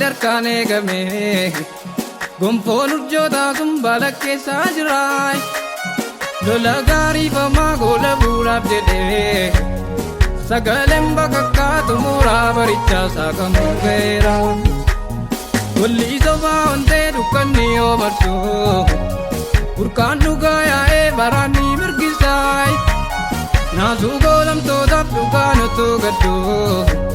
sadarkaan eegame gonfoon urjoota sun baala keessa jiraay lola gaarii famaa goola buuraaf jedhee sagaleen bakakkaatu muuraa barichaa saakamuu ga'eera golli sobaa ontee dukkanni yoo marsu burqaan dhugaa yaa'ee baraanni mirgisaay naasuu goolamtootaaf dhugaan otoo gadduu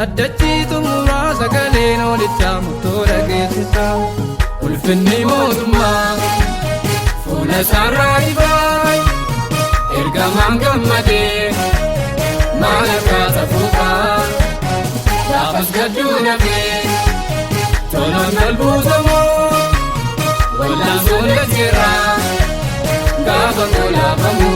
addachiitu muuraa sagaleen oolichaa murtoo dhageessisaa ulfinni mootummaa fuula isaarraa ifaay ergamaan gammadee maal akkaata fuufaa gaafas gadduu nafee tolaan galbuutamoo wallaan boolla jeeraa gaafa golaafamu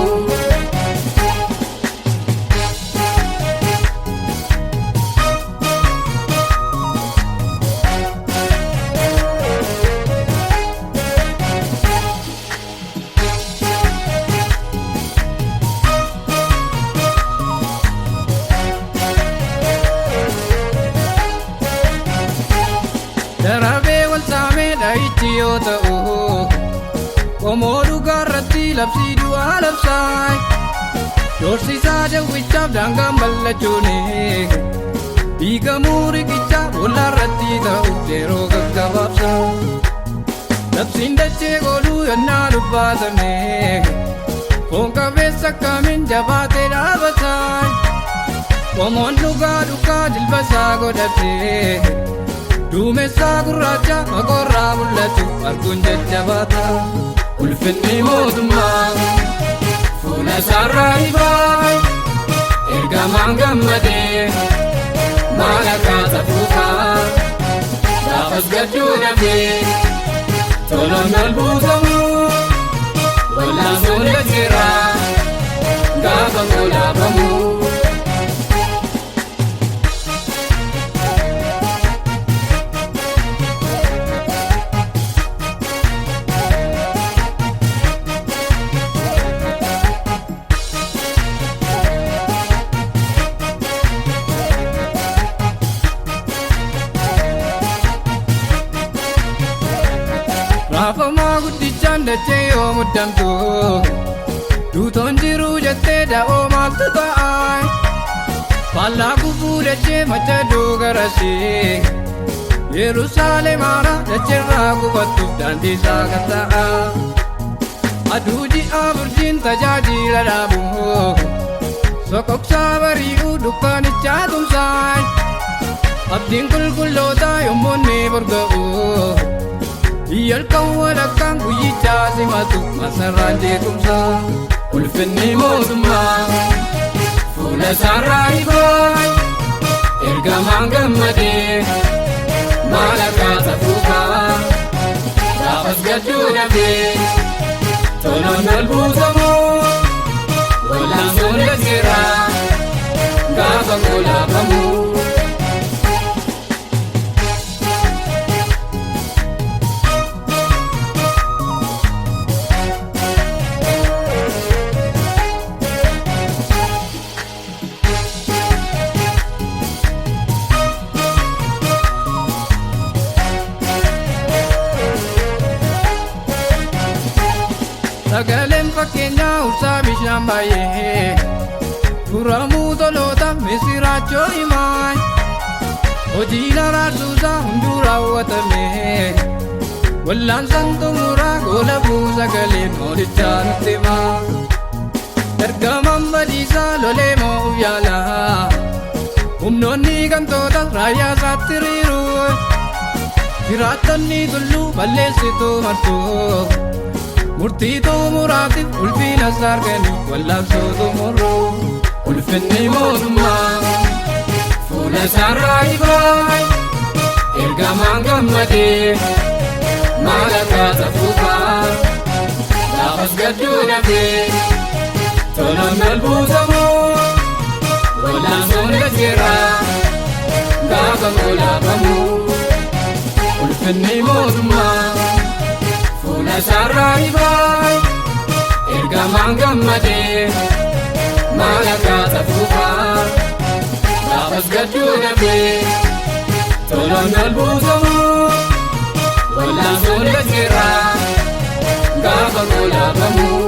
darabee wal saamee dha'ichi yoo ta'u qomoo dhugaarratti labsii du'aa labsaay doorsisaa jawwichaaf daangaan ballachuuni dhiigamuu riqichaa bollaarratti ta'uuf yeroo gaggabaabsa labsiin dachee godhuu yonnaa dubbaatame foon qabeessa akkamiin jabaatee dhaabataay qomoon dhugaa jilbasaa godhatee duumessaa gurraacha maqorraa mul'atu arguun jajjabaata ulfinni mootummaa fuula isaarraa ifaay ergamaan gammadee maal akkaata fuufaa gaafas gadduu nafee tolaan galbuutamuu wallaan boolla jeeraa gaafa golaafamu raafamaa guddichaan dachee yoo muddamtu duutoon jiruu jettee da'oo maaltu ta'aay faallaa gufuu dachee machaduu garasii yerusaalem haaraa dacheerraa gubattuuf daandii isaa kan ta'a aduu ji'aa burjiin tajaajila dhaabu soqoqsaa bari'uu dukkaanichaa tumsaay abdiin qulqullootaa yommuu inni borga'u iyalkan walakkaan guyyichaa simatu masarraan jeequmsaa ulfinni mootummaa fuula isaarraa ifaay ergamaan gammadee maal akkaata fuufaa gaafas gadduu nafee tolaan galbuutamoo wallaan boolla jeeraa gaafa golaafamu sagaleen fakkeenyaa ursaa bishaan baay'ee furamuu toloota misiraachoo himaay hojiin araarsuusaa hunduu raawwatame wallaan sanxumuraa goolabuu sagaleen moolichaa nutti himaa ergamaan badiisaa lolee moo'uuf yaalaa humnoonni gantoota raayyaa isaatti hiriiruu jiraattonni tulluu balleessituu martuu murtii xumuraatiif ulfina sarganii wallaabsoo xumuruu ulfinni mootummaa fuula isaarraa ifaay ergamaan gammadee maal akkaata fuufaa gaafas gadduu nafee tolaan galbuutamoo wallaan boolla jeeraa gaafa golaafamu ulfinni mootummaa fuula isaarraa ifaay ergamaan gammadee maal akkaata fuufaa gaafas gadduu nafee tolon dalbuutamu wallaan solla jira gaafa golaabamu.